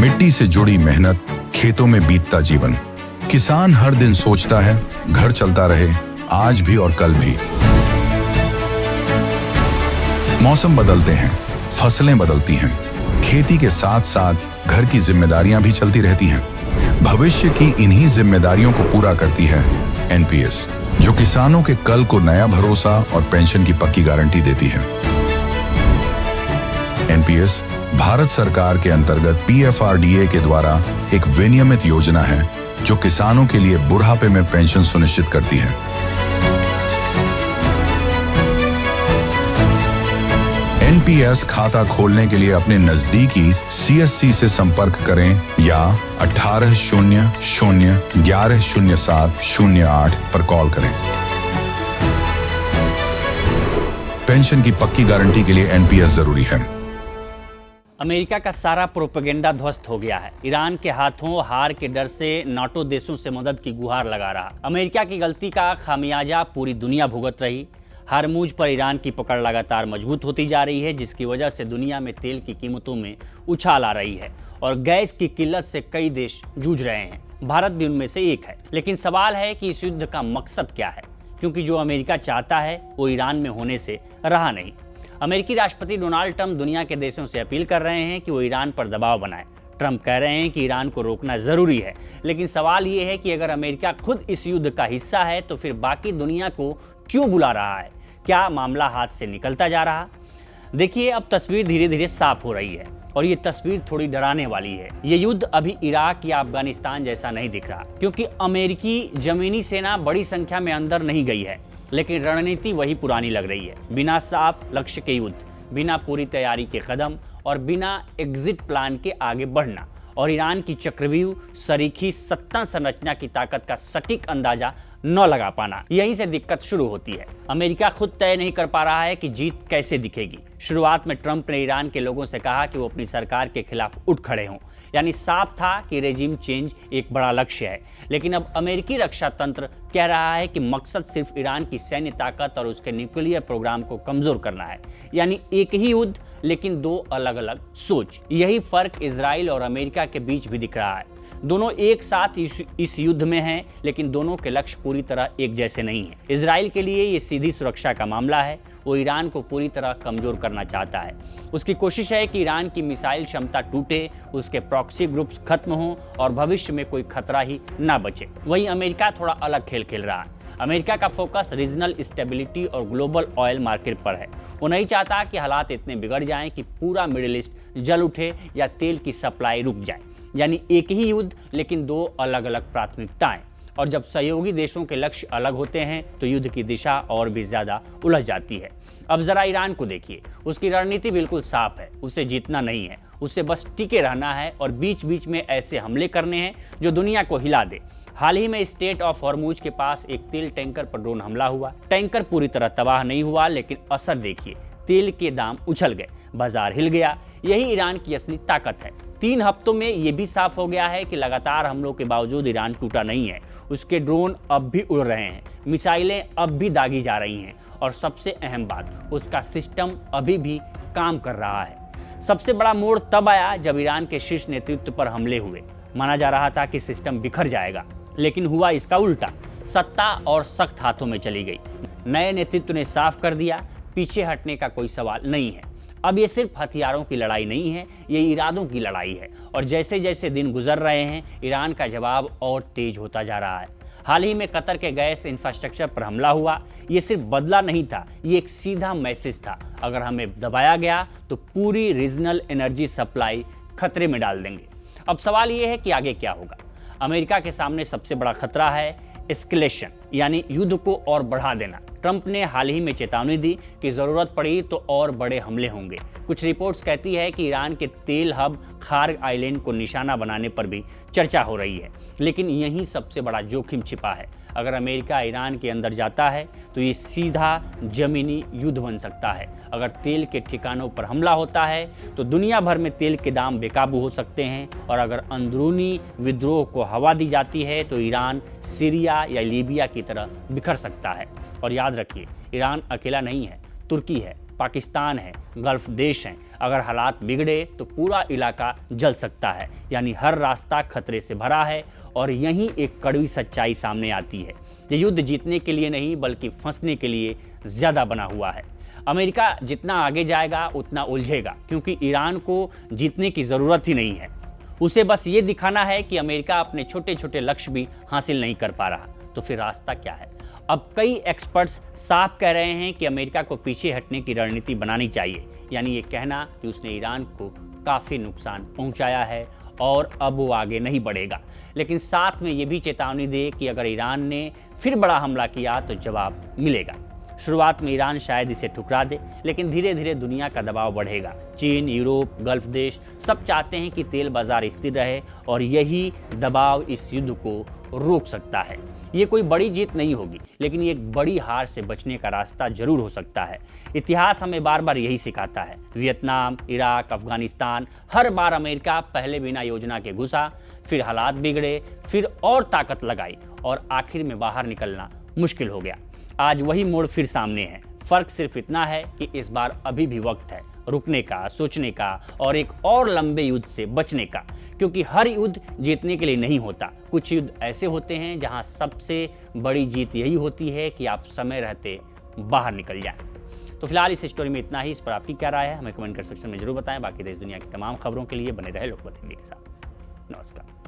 मिट्टी से जुड़ी मेहनत, खेतों में बीतता जीवन। किसान हर दिन सोचता है घर चलता रहे, आज भी और कल भी। मौसम बदलते हैं, फसलें बदलती हैं, खेती के साथ साथ घर की जिम्मेदारियां भी चलती रहती हैं। भविष्य की इन्हीं जिम्मेदारियों को पूरा करती है एनपीएस, जो किसानों के कल को नया भरोसा और पेंशन की पक्की गारंटी देती है। एनपीएस भारत सरकार के अंतर्गत पीएफआरडीए के द्वारा एक विनियमित योजना है जो किसानों के लिए बुढ़ापे में पेंशन सुनिश्चित करती है। एनपीएस खाता खोलने के लिए अपने नजदीकी सीएससी से संपर्क करें या 1800-1107-08 पर कॉल करें। पेंशन की पक्की गारंटी के लिए एनपीएस जरूरी है। अमेरिका का सारा प्रोपेगेंडा ध्वस्त हो गया है। ईरान के हाथों हार के डर से नाटो देशों से मदद की गुहार लगा रहा। अमेरिका की गलती का खामियाजा पूरी दुनिया भुगत रही। हार्मूज पर ईरान की पकड़ लगातार मजबूत होती जा रही है, जिसकी वजह से दुनिया में तेल की कीमतों में उछाल आ रही है और गैस की किल्लत से कई देश जूझ रहे हैं। भारत भी उनमें से एक है। लेकिन सवाल है कि इस युद्ध का मकसद क्या है, क्योंकि जो अमेरिका चाहता है वो ईरान में होने से रहा नहीं। अमेरिकी राष्ट्रपति डोनाल्ड ट्रंप दुनिया के देशों से अपील कर रहे हैं कि वो ईरान पर दबाव बनाए। ट्रंप कह रहे हैं कि ईरान को रोकना जरूरी है, लेकिन सवाल ये है कि अगर अमेरिका खुद इस युद्ध का हिस्सा है तो फिर बाकी दुनिया को क्यों बुला रहा है? क्या मामला हाथ से निकलता जा रहा? देखिए, अब तस्वीर धीरे धीरे साफ हो रही है और ये तस्वीर थोड़ी डराने वाली है। ये युद्ध अभी इराक या अफगानिस्तान जैसा नहीं दिख रहा, क्योंकि अमेरिकी जमीनी सेना बड़ी संख्या में अंदर नहीं गई है, लेकिन रणनीति वही पुरानी लग रही है। बिना साफ लक्ष्य के युद्ध, बिना पूरी तैयारी के कदम और बिना एग्जिट प्लान के आगे बढ़ना और ईरान की चक्रव्यूह सरीखी सत्ता संरचना की ताकत का सटीक अंदाजा न लगा पाना, यहीं से दिक्कत शुरू होती है। अमेरिका खुद तय नहीं कर पा रहा है कि जीत कैसे दिखेगी। शुरुआत में ट्रंप ने ईरान के लोगों से कहा कि वो अपनी सरकार के खिलाफ उठ खड़े हों, यानी साफ था कि रेजिम चेंज एक बड़ा लक्ष्य है। लेकिन अब अमेरिकी रक्षा तंत्र कह रहा है कि मकसद सिर्फ ईरान की सैन्य ताकत और उसके न्यूक्लियर प्रोग्राम को कमजोर करना है, यानी एक ही युद्ध लेकिन दो अलग अलग सोच। यही फर्क इजराइल और अमेरिका के बीच भी दिख रहा है। दोनों एक साथ इस युद्ध में हैं, लेकिन दोनों के लक्ष्य पूरी तरह एक जैसे नहीं हैं। इजराइल के लिए ये सीधी सुरक्षा का मामला है। वो ईरान को पूरी तरह कमजोर करना चाहता है। उसकी कोशिश है कि ईरान की मिसाइल क्षमता टूटे, उसके प्रॉक्सी ग्रुप्स खत्म हों और भविष्य में कोई खतरा ही ना बचे। वहीं अमेरिका थोड़ा अलग खेल खेल रहा है। अमेरिका का फोकस रीजनल स्टेबिलिटी और ग्लोबल ऑयल मार्केट पर है। वो नहीं चाहता कि हालात इतने बिगड़ जाएं कि पूरा मिडिल ईस्ट जल उठे या तेल की सप्लाई रुक जाए, यानी एक ही युद्ध लेकिन दो अलग अलग प्राथमिकताएं। और जब सहयोगी देशों के लक्ष्य अलग होते हैं तो युद्ध की दिशा और भी ज्यादा उलझ जाती है। अब जरा ईरान को देखिए, उसकी रणनीति बिल्कुल साफ है। उसे जीतना नहीं है, उसे बस टिके रहना है और बीच बीच में ऐसे हमले करने हैं जो दुनिया को हिला दे। हाल ही में स्टेट ऑफ हॉर्मुज के पास एक तेल टैंकर पर ड्रोन हमला हुआ। टैंकर पूरी तरह तबाह नहीं हुआ, लेकिन असर देखिए, तेल के दाम उछल गए, बाजार हिल गया। यही ईरान की असली ताकत है। 3 हफ्तों में यह भी साफ हो गया है कि लगातार हमलों के बावजूद ईरान टूटा नहीं है। उसके ड्रोन अब भी उड़ रहे हैं, मिसाइलें अब भी दागी जा रही हैं और सबसे अहम बात, उसका सिस्टम अभी भी काम कर रहा है। सबसे बड़ा मोड़ तब आया जब ईरान के शीर्ष नेतृत्व पर हमले हुए। माना जा रहा था कि सिस्टम बिखर जाएगा, लेकिन हुआ इसका उल्टा। सत्ता और सख्त हाथों में चली गई। नए नेतृत्व ने साफ कर दिया, पीछे हटने का कोई सवाल नहीं है। अब ये सिर्फ हथियारों की लड़ाई नहीं है, ये इरादों की लड़ाई है। और जैसे जैसे दिन गुजर रहे हैं, ईरान का जवाब और तेज होता जा रहा है। हाल ही में कतर के गैस इंफ्रास्ट्रक्चर पर हमला हुआ। ये सिर्फ बदला नहीं था, ये एक सीधा मैसेज था। अगर हमें दबाया गया तो पूरी रीजनल एनर्जी सप्लाई खतरे में डाल देंगे। अब सवाल ये है कि आगे क्या होगा। अमेरिका के सामने सबसे बड़ा खतरा है एस्केलेशन, यानी युद्ध को और बढ़ा देना। ट्रंप ने हाल ही में चेतावनी दी कि जरूरत पड़ी तो और बड़े हमले होंगे। कुछ रिपोर्ट्स कहती है कि ईरान के तेल हब खार्ग आइलैंड को निशाना बनाने पर भी चर्चा हो रही है। लेकिन यही सबसे बड़ा जोखिम छिपा है। अगर अमेरिका ईरान के अंदर जाता है तो ये सीधा जमीनी युद्ध बन सकता है। अगर तेल के ठिकानों पर हमला होता है तो दुनिया भर में तेल के दाम बेकाबू हो सकते हैं। और अगर अंदरूनी विद्रोह को हवा दी जाती है तो ईरान सीरिया या लीबिया की तरह बिखर सकता है। और याद रखिए, ईरान अकेला नहीं है, तुर्की है, पाकिस्तान है, गल्फ देश हैं, अगर हालात बिगड़े तो पूरा इलाका जल सकता है, यानी हर रास्ता खतरे से भरा है। और यहीं एक कड़वी सच्चाई सामने आती है, ये युद्ध जीतने के लिए नहीं बल्कि फंसने के लिए ज़्यादा बना हुआ है। अमेरिका जितना आगे जाएगा उतना उलझेगा, क्योंकि ईरान को जीतने की ज़रूरत ही नहीं है। उसे बस ये दिखाना है कि अमेरिका अपने छोटे छोटे लक्ष्य भी हासिल नहीं कर पा रहा। तो फिर रास्ता क्या है? अब कई एक्सपर्ट्स साफ कह रहे हैं कि अमेरिका को पीछे हटने की रणनीति बनानी चाहिए, यानी ये कहना कि उसने ईरान को काफ़ी नुकसान पहुंचाया है और अब वो आगे नहीं बढ़ेगा। लेकिन साथ में ये भी चेतावनी दे कि अगर ईरान ने फिर बड़ा हमला किया तो जवाब मिलेगा। शुरुआत में ईरान शायद इसे ठुकरा दे, लेकिन धीरे धीरे दुनिया का दबाव बढ़ेगा। चीन, यूरोप, गल्फ देश सब चाहते हैं कि तेल बाजार स्थिर रहे और यही दबाव इस युद्ध को रोक सकता है। ये कोई बड़ी जीत नहीं होगी, लेकिन ये एक बड़ी हार से बचने का रास्ता जरूर हो सकता है। इतिहास हमें बार बार यही सिखाता है। वियतनाम, इराक, अफगानिस्तान, हर बार अमेरिका पहले बिना योजना के घुसा, फिर हालात बिगड़े, फिर और ताकत लगाई और आखिर में बाहर निकलना मुश्किल हो गया। आज वही मोड़ फिर सामने है। फर्क सिर्फ इतना है कि इस बार अभी भी वक्त है रुकने का, सोचने का और एक और लंबे युद्ध से बचने का, क्योंकि हर युद्ध जीतने के लिए नहीं होता। कुछ युद्ध ऐसे होते हैं जहां सबसे बड़ी जीत यही होती है कि आप समय रहते बाहर निकल जाएं। तो फिलहाल इस स्टोरी में इतना ही। इस पर आपकी क्या राय है हमें कमेंट कर सेक्शन में जरूर बताएं। बाकी देश दुनिया की तमाम खबरों के लिए बने रहे लोकमत हिंदी के साथ। नमस्कार।